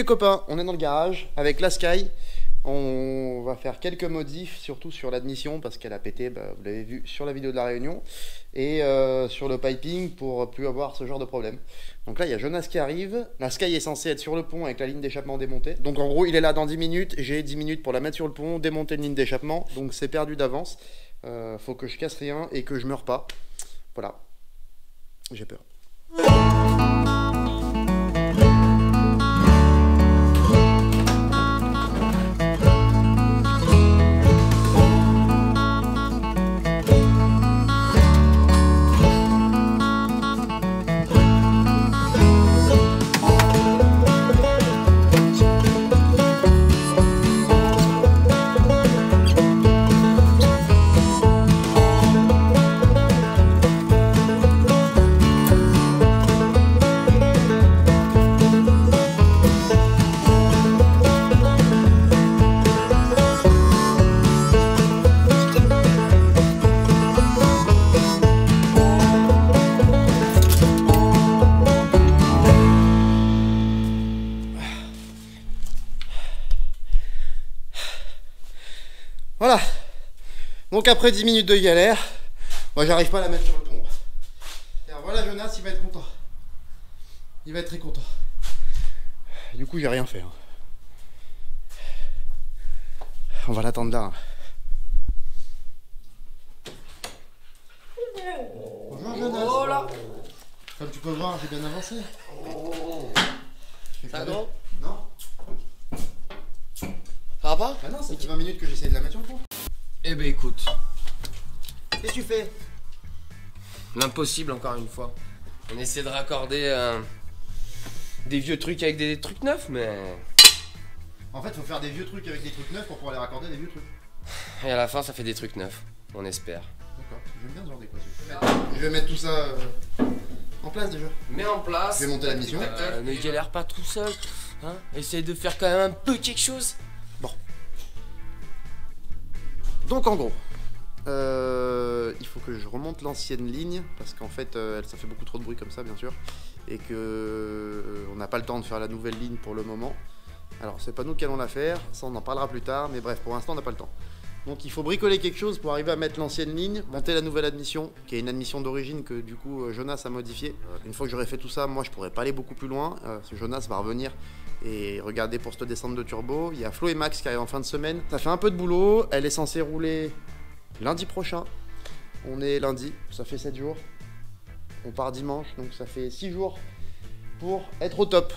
les copains, on est dans le garage avec la Sky. On va faire quelques modifs, surtout sur l'admission parce qu'elle a pété, vous l'avez vu sur la vidéo de la réunion, et sur le piping pour plus avoir ce genre de problème. Donc là il y a Jonas qui arrive, la Sky est censée être sur le pont avec la ligne d'échappement démontée. Donc en gros il est là dans 10 minutes, j'ai 10 minutes pour la mettre sur le pont, démonter une ligne d'échappement, donc c'est perdu d'avance. Faut que je casse rien et que je meure pas. Voilà, j'ai peur. Voilà, donc après 10 minutes de galère, moi j'arrive pas à la mettre sur le pont. Et alors voilà, Jonas il va être content. Il va être très content. Du coup j'ai rien fait. On va l'attendre là. Bonjour Jonas. Oh là. Comme tu peux voir, j'ai bien avancé. Ça va? Non. Ça va pas? Ah non, ça fait 20 minutes que j'essaie de la mettre sur le pont. Eh ben écoute, Qu'est-ce que tu fais? l'impossible encore une fois. On essaie de raccorder des vieux trucs avec des trucs neufs, mais... En fait, faut faire des vieux trucs avec des trucs neufs pour pouvoir les raccorder des vieux trucs. Et à la fin ça fait des trucs neufs, on espère. D'accord, j'aime bien ce genre d'équation. Je vais mettre tout ça en place déjà. Mets en place. Je vais monter la mission. Ne galère pas tout seul, hein. Essaye de faire quand même un peu quelque chose. Donc en gros, il faut que je remonte l'ancienne ligne parce qu'en fait ça fait beaucoup trop de bruit comme ça bien sûr et que on n'a pas le temps de faire la nouvelle ligne pour le moment. Alors c'est pas nous qui allons la faire, ça on en parlera plus tard, mais bref pour l'instant on n'a pas le temps. Donc il faut bricoler quelque chose pour arriver à mettre l'ancienne ligne, monter la nouvelle admission, qui est une admission d'origine que du coup Jonas a modifiée. Une fois que j'aurai fait tout ça, moi je pourrais pas aller beaucoup plus loin, Jonas va revenir et regarder pour cette descente de turbo. Il y a Flo et Max qui arrivent en fin de semaine. Ça fait un peu de boulot, elle est censée rouler lundi prochain. On est lundi, ça fait 7 jours. On part dimanche, donc ça fait 6 jours pour être au top.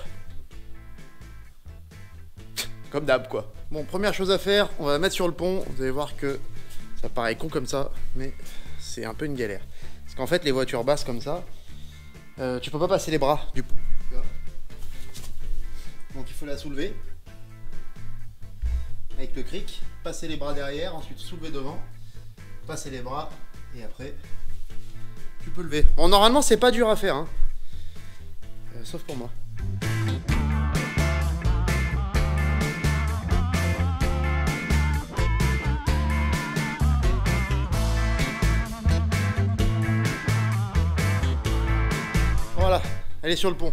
Comme d'hab quoi. Bon, première chose à faire, on va la mettre sur le pont. Vous allez voir que ça paraît con comme ça, mais c'est un peu une galère. Parce qu'en fait, les voitures basses comme ça, tu peux pas passer les bras du pont. Donc il faut la soulever avec le cric, passer les bras derrière, ensuite soulever devant, passer les bras et après tu peux lever. Bon, normalement c'est pas dur à faire, hein. Sauf pour moi. Voilà, elle est sur le pont.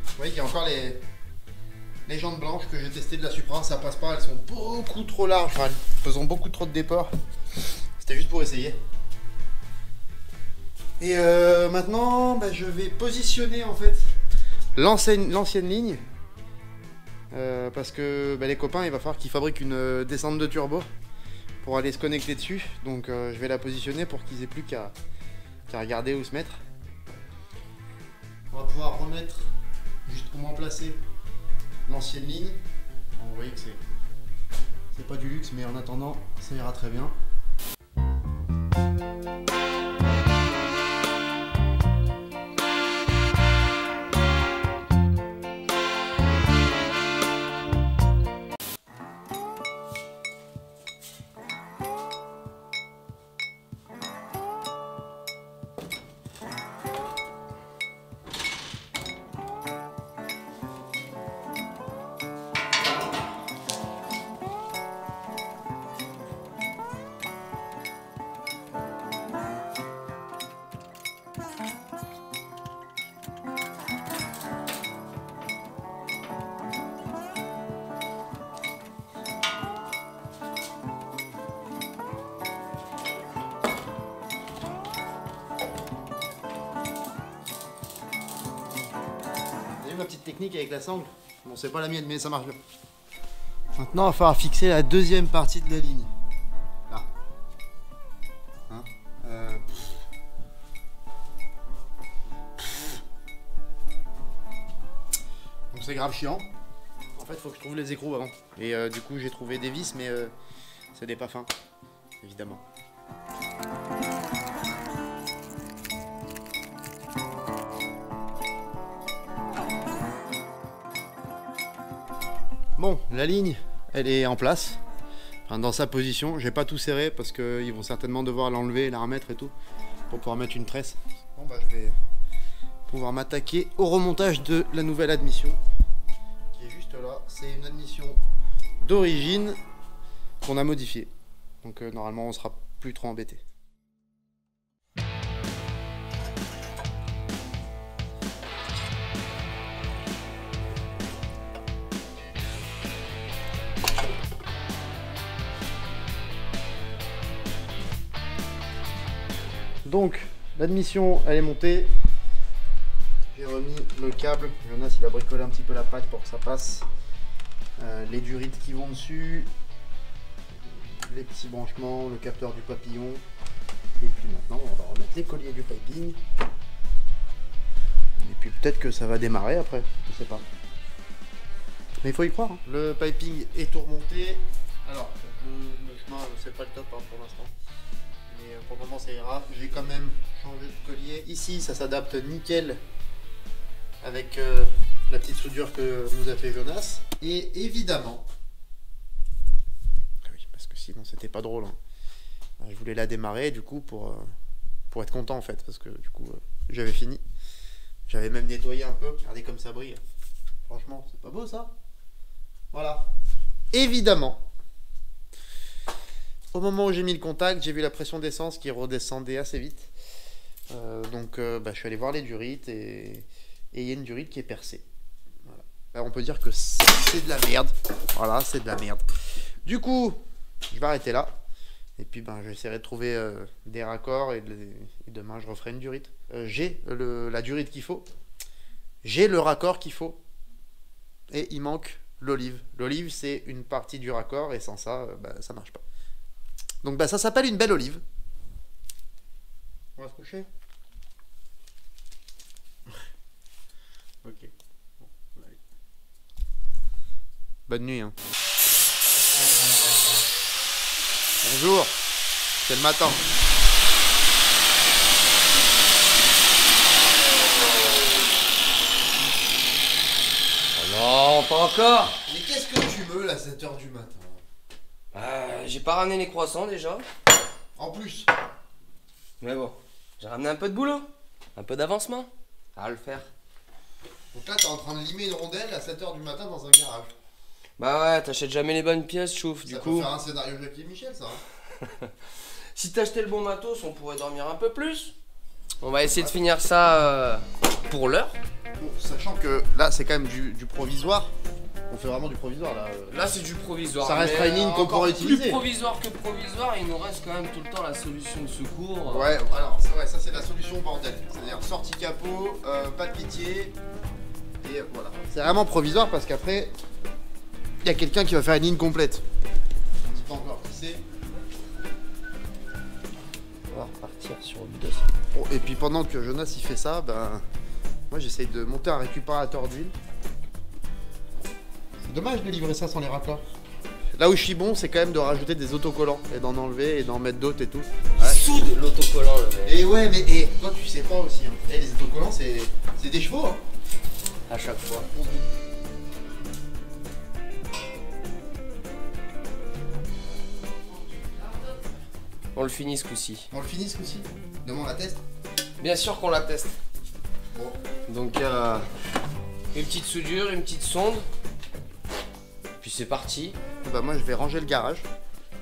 Vous voyez qu'il y a encore les jantes blanches que j'ai testées de la Supra, ça passe pas, elles sont beaucoup trop larges, enfin, elles faisant beaucoup trop de départ. C'était juste pour essayer. Et maintenant, je vais positionner en fait l'ancienne ligne. Parce que les copains, il va falloir qu'ils fabriquent une descente de turbo pour aller se connecter dessus. Donc je vais la positionner pour qu'ils aient plus qu'à regarder où se mettre. On va pouvoir remettre, juste pour remplacer l'ancienne ligne. Bon, vous voyez que c'est pas du luxe, mais en attendant, ça ira très bien. petite technique avec la sangle. Bon, c'est pas la mienne, mais ça marche bien. Maintenant, il va falloir fixer la deuxième partie de la ligne. Là. Hein Donc c'est grave chiant. En fait, il faut que je trouve les écrous avant. Et du coup, j'ai trouvé des vis, mais c'est des pas fins, évidemment. Bon, la ligne, elle est en place, enfin, dans sa position. J'ai pas tout serré parce qu'ils vont certainement devoir l'enlever, la remettre et tout, pour pouvoir mettre une tresse. Bon bah je vais pouvoir m'attaquer au remontage de la nouvelle admission, qui est juste là. C'est une admission d'origine qu'on a modifiée. Donc normalement on sera plus trop embêté. Donc, l'admission, elle est montée. J'ai remis le câble. Jonas, il a bricolé un petit peu la patte pour que ça passe. Les durites qui vont dessus. Les petits branchements, le capteur du papillon. Et puis maintenant, on va remettre les colliers du piping. Et puis peut-être que ça va démarrer après, je sais pas. Mais il faut y croire. Hein. Le piping est tout remonté. Alors, le chemin, c'est pas le top hein, pour l'instant. Mais pour le moment ça ira. J'ai quand même changé de collier. Ici ça s'adapte nickel avec la petite soudure que nous a fait Jonas. Et évidemment, oui, parce que sinon c'était pas drôle. Hein. Je voulais la démarrer du coup pour être content en fait. Parce que du coup j'avais fini. J'avais même nettoyé un peu. Regardez comme ça brille. Franchement c'est pas beau ça. Voilà. Évidemment. Au moment où j'ai mis le contact, j'ai vu la pression d'essence qui redescendait assez vite. Donc je suis allé voir les durites et il y a une durite qui est percée. Voilà. Alors, on peut dire que c'est de la merde. Voilà, c'est de la merde. Du coup, je vais arrêter là. Et puis j'essaierai de trouver des raccords et demain je referai une durite. J'ai la durite qu'il faut. J'ai le raccord qu'il faut. Et il manque l'olive. L'olive c'est une partie du raccord et sans ça, ça marche pas. Donc ça s'appelle une belle olive. On va se coucher. Ok. Bon, allez. Bonne nuit. Hein. Bonjour. C'est le matin. Oh non, pas encore. Mais qu'est-ce que tu veux là, à 7h du matin? J'ai pas ramené les croissants déjà. En plus. Mais bon, j'ai ramené un peu de boulot. Un peu d'avancement. Ça va le faire. Donc là, t'es en train de limer une rondelle à 7h du matin dans un garage. Bah ouais, t'achètes jamais les bonnes pièces, chouf. Du coup. Ça peut faire un scénario Jackie et Michel, ça. Hein. Si t'achetais le bon matos, on pourrait dormir un peu plus. On va essayer de finir ça pour l'heure. Bon, sachant que là, c'est quand même du provisoire. On fait vraiment du provisoire là. Là c'est du provisoire. Ça restera une ligne qu'on pourrait utiliser. Plus provisoire que provisoire, il nous reste quand même tout le temps la solution de secours. Ouais, alors ça c'est la solution bordel. C'est-à-dire sortie capot, pas de pitié. Et voilà. C'est vraiment provisoire parce qu'après, il y a quelqu'un qui va faire une ligne complète. On ne dit pas encore qui c'est. On va repartir sur le dossier. Bon, et puis pendant que Jonas il fait ça, moi j'essaye de monter un récupérateur d'huile. C'est dommage de livrer ça sans les raccords. Là où je suis bon, c'est quand même de rajouter des autocollants et d'en enlever et d'en mettre d'autres et tout. Ouais. Soude l'autocollant le mec. Et ouais, mais toi tu sais pas aussi. Hein. Les autocollants, c'est des chevaux. Hein. À chaque fois. On le finit ce coup-ci. On le finit ce coup-ci. Demain on la teste. Bien sûr qu'on la teste. Bon. Donc une petite soudure, une petite sonde. Puis c'est parti. Moi je vais ranger le garage.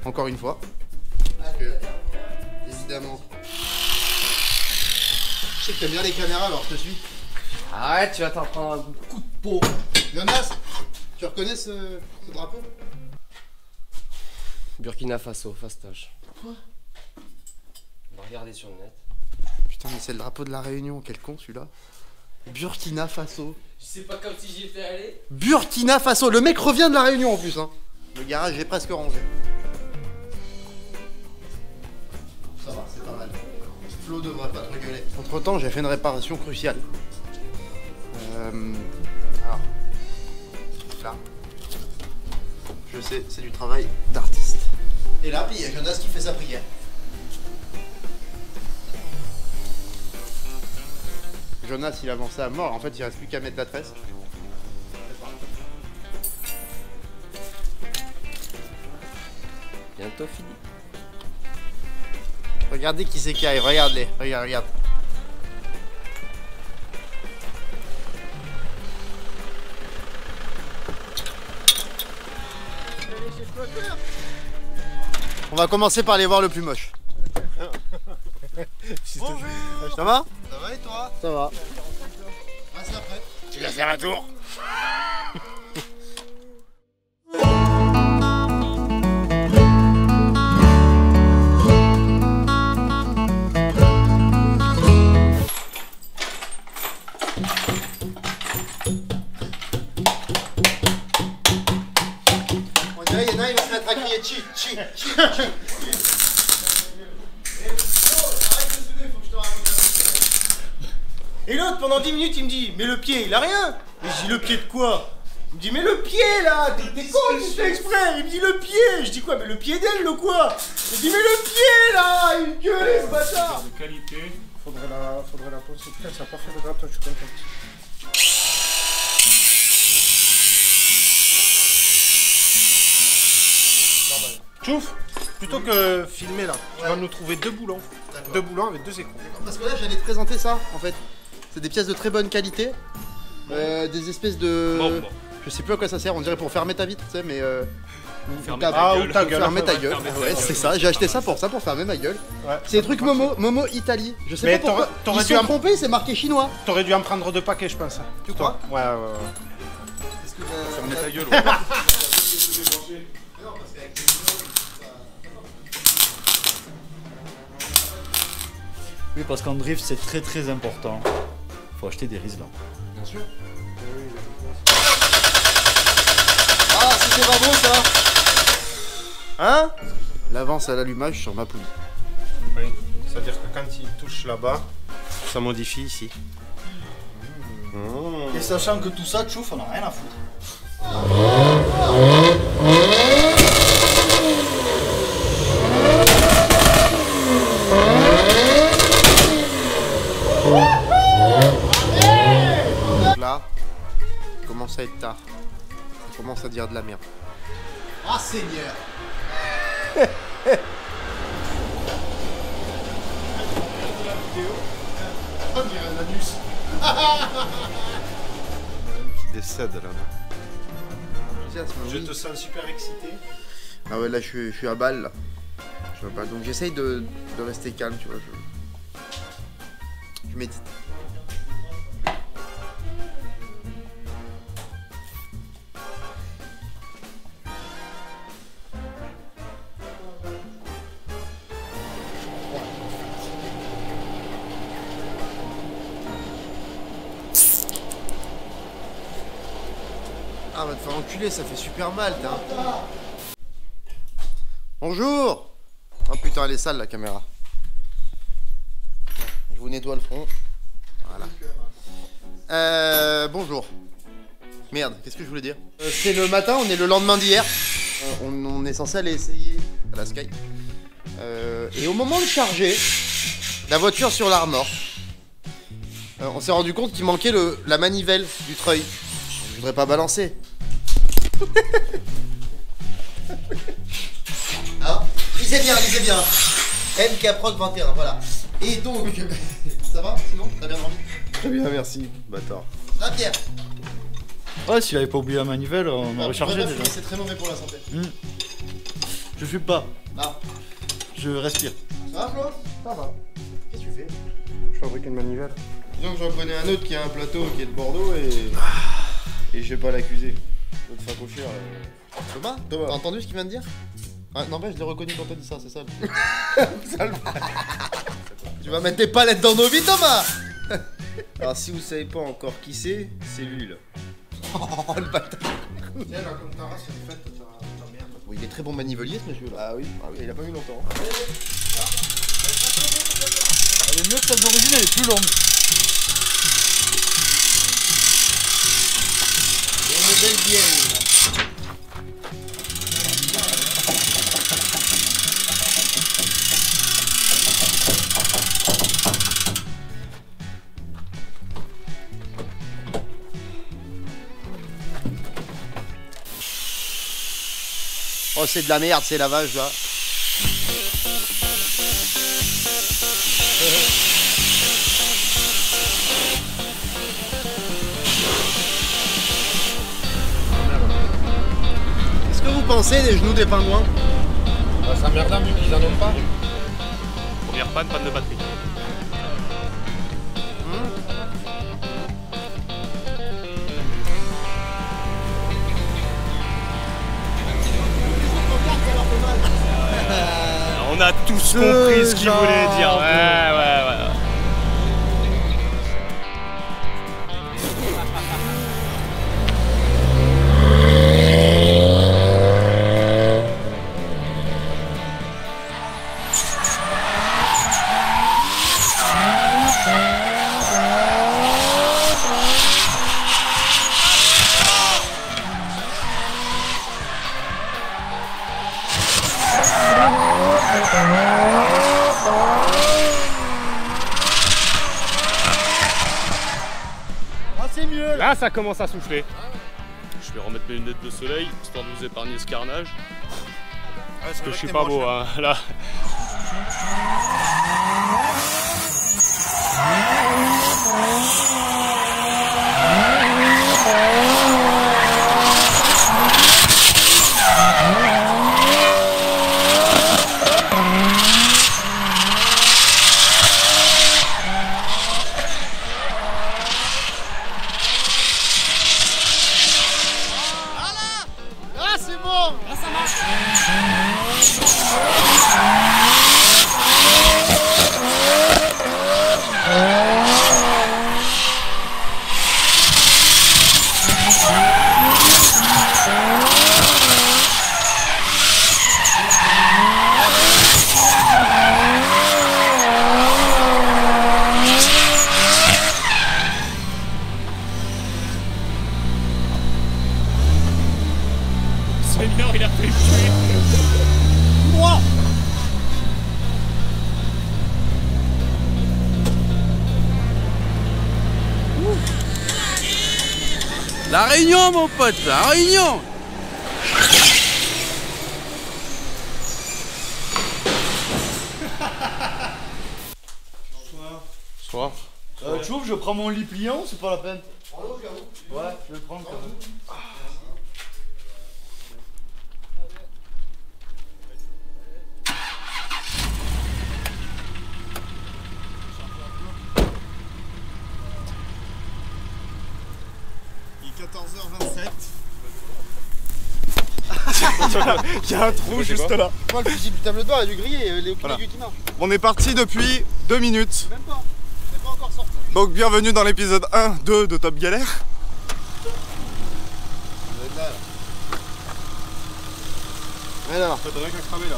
Encore une fois. Évidemment. Je sais que t'aimes bien les caméras alors je te suis. Arrête, tu vas t'en prendre un coup de peau. Jonas, tu reconnais ce drapeau? Burkina Faso, fastoche. Quoi? On va regarder sur le net. Putain mais c'est le drapeau de la Réunion, quel con celui-là. Burkina Faso. C'est pas comme si j'y étais allé. Burkina Faso. Le mec revient de la Réunion en plus. Hein. Le garage est presque rangé. Ça va, c'est pas mal. Flo devrait pas te rigoler. Entre temps, j'ai fait une réparation cruciale. Alors, là. Je sais, c'est du travail d'artiste. Et là, il y a Jonas qui fait sa prière. Jonas, il avançait à mort. En fait, il reste plus qu'à mettre la tresse. Bientôt fini. Regardez qui c'est qui arrive. Regarde-les. Regarde, regarde. On va commencer par aller voir le plus moche. Bonjour. Ça va? Ça va et toi? Ça va. Reste après. Tu vas faire un tour? On dirait qu'il y en a un, il va se mettre à crier chi, chi, chi, chi. Et l'autre, pendant 10 minutes, il me dit, mais le pied, il a rien. Et je dis, le pied de quoi? Il me dit, mais le pied là, t'es con, tu fais exprès. Il me dit, le pied. Je dis quoi, mais le pied d'elle, le quoi? Il me dit, mais le pied là, il gueule, ce bâtard. De qualité. Faudrait la poser. Putain, ça a pas fait de grappe, toi, je suis content. Chouf, plutôt que filmer là, tu vas nous trouver deux boulons. Deux boulons avec deux écrans. Parce que là, j'allais te présenter ça, en fait. C'est des pièces de très bonne qualité. Des espèces de... Bon. Je sais plus à quoi ça sert, on dirait pour fermer ta vitre, tu sais, mais... Fermer ta- ta ah, gueule. ou ta gueule. Fermer ta Ouais, gueule. fermer ta Ouais, gueule. c'est ça, j'ai acheté ça, pour fermer ma gueule. Ouais, C'est des trucs Momo Italie. Je sais Mais pas pourquoi. t'aurais Ils dû sont en- trompés, c'est marqué chinois. T'aurais dû en prendre deux paquets, je pense. Tu crois? Ouais. Fermez ta gueule. Ouais. Oui, parce qu'en drift, c'est très très important. Faut acheter des Riesling. Bien sûr. Ah, c'était pas beau ça. Hein? L'avance à l'allumage sur ma poulie. Oui. C'est-à-dire que quand il touche là-bas, ça modifie ici. Et sachant que tout ça, tchouf, on a rien à foutre. Là, il commence à être tard. Ça commence à dire de la merde. Ah Seigneur. On dirait un anus. Qui décède là. Je Oui. te sens super excité. Ah ouais, là je suis à balle là. Je suis à balle. Donc j'essaye de rester calme, tu vois. Je médite. Ah, va te faire enculer, ça fait super mal, t'es un con. Bonjour. Oh putain, elle est sale la caméra. Je vous nettoie le front. Voilà. Bonjour. Merde, qu'est-ce que je voulais dire? C'est le matin, on est le lendemain d'hier. On est censé aller essayer à la Sky. Et au moment de charger la voiture sur l'armor, on s'est rendu compte qu'il manquait la manivelle du treuil. Je voudrais pas balancer. Ah, lisez bien, lisez bien. MKProc 21, voilà. Et donc, ça va sinon? T'as bien dormi? Très bien, merci, bâtard. Ah, Pierre. Ouais, s'il avait pas oublié la manivelle, on aurait chargé déjà. C'est très mauvais pour la santé. Je fume pas, Ah, je respire. ça va, Flo? Ça va. Qu'est-ce que tu fais? Je fabrique une manivelle. Disons que j'en connais un autre qui a un plateau qui est de Bordeaux et je vais pas l'accuser. L'autre facochère. Thomas, t'as entendu ce qu'il vient de dire? Ah, non, mais je l'ai reconnu quand t'as dit ça, c'est ça. Tu vas mettre tes palettes dans nos vies, Thomas. Alors si vous savez pas encore qui c'est lui là. Oh le bâtard. Tiens, là, comme ta race, c'est fait, ta merde. Oui, il est très bon manivelier ce monsieur là. Ah oui, il a pas mis longtemps. Elle est mieux que celle d'origine, elle est plus longue. Une belle bielle. Oh c'est de la merde ces lavages là. Qu'est-ce que vous pensez des genoux des pingouins? Bah, c'est emmerdant vu qu'ils en ont pas. Première panne de batterie. On a tous compris ce qu'il voulait dire. Ouais. Là, ça commence à souffler. Je vais remettre mes lunettes de soleil, histoire de vous épargner ce carnage. Parce que je suis pas beau, hein, là. Seigneur, il a fait tuer. Moi. La Réunion, mon pote, la Réunion. Soir. Tu ouvres, je prends mon lit pliant, c'est pas la peine. Ouais, je vais le prendre quand même. Il est 14h27. Il y a un trou juste là. Moi le fusil du table d'or, il a dû griller, il est aucun aiguille qui marche. On est parti depuis 2 minutes. Même pas, c'est pas encore sorti. Donc bienvenue dans l'épisode 1-2 de Top Galère. Alors, T'as rien qu'à cramer là.